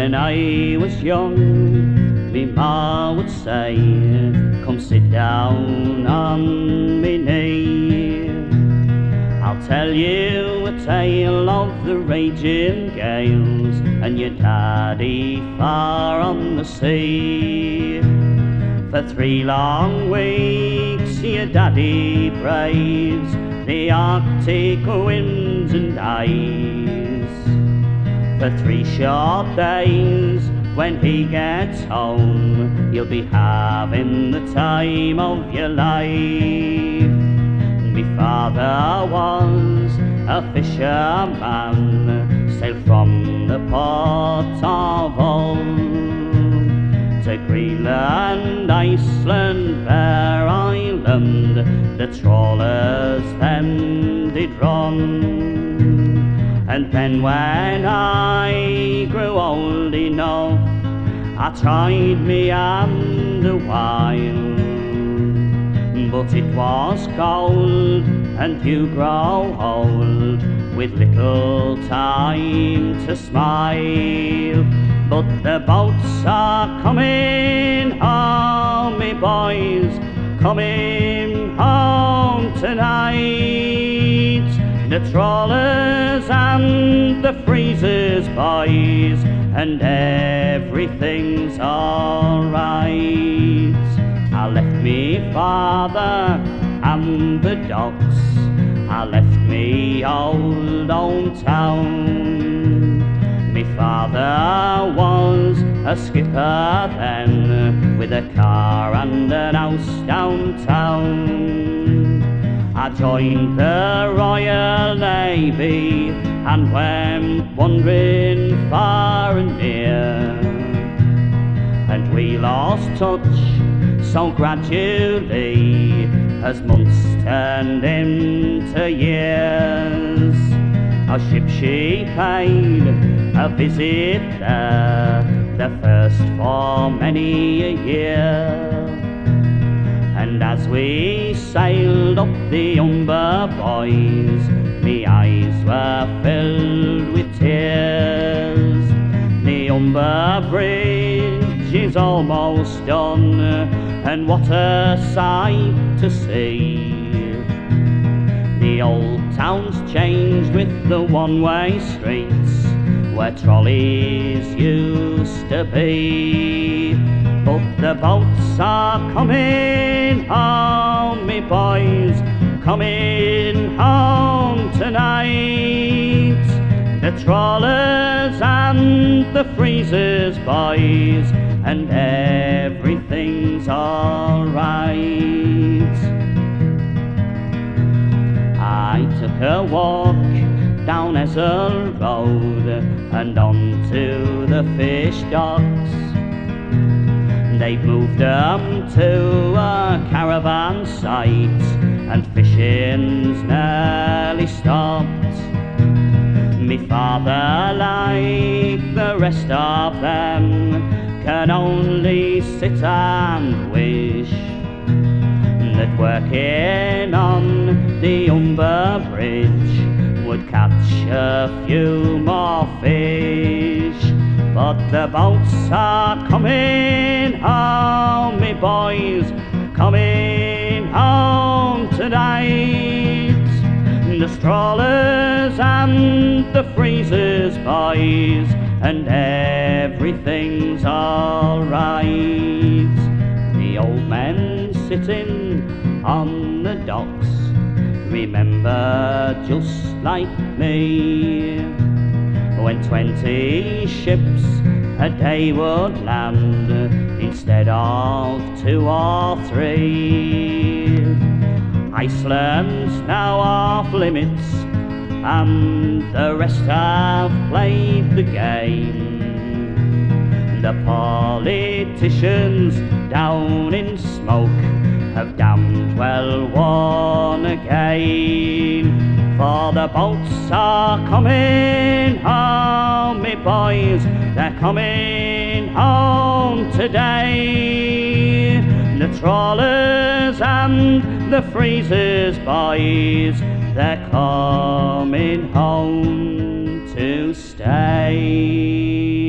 When I was young, me ma would say, come sit down on me knee. I'll tell you a tale of the raging gales and your daddy far on the sea. For 3 long weeks your daddy braves the Arctic winds and ice. For 3 short days when he gets home, you'll be having the time of your life. Me father was a fisherman, sailed from the port of Hull to Greenland, Iceland, Bear Island. The trawlers them did run. And then when I grew old enough, I tried me hand a while. But it was cold and you grow old with little time to smile. But the boats are coming home, me boys, coming home tonight. The trawlers and the freezers, boys, and everything's alright. I left me father and the docks, I left me old hometown. Me father was a skipper then, with a car and an house downtown. I joined the Royal Navy and went wandering far and near, and we lost touch so gradually as months turned into years. Our ship she paid a visit there, the first for many a year. And as we sailed up the Humber, boys, me eyes were filled with tears. The Humber Bridge is almost done, and what a sight to see. The old town's changed with the one-way streets where trolleys used to be. But the boats are coming home, me boys, coming home tonight. The trawlers and the freezers, boys, and everything's alright. I took a walk down Ezel Road and onto the fish docks. They've moved them to a caravan site and fishing's nearly stopped. Me father, like the rest of them, can only sit and wish that working on the Humber Bridge would catch a few more fish. But the boats are coming home, me boys, coming home tonight. The trawlers and the freezers, boys, and everything's alright. The old men sitting on the docks remember just like me, when 20 ships a day would land instead of 2 or 3. Iceland's now off limits and the rest have played the game. The politicians down in smoke have damned well won again. For the boats are coming home, me boys, they're coming home today. The trawlers and the freezers, boys, they're coming home to stay.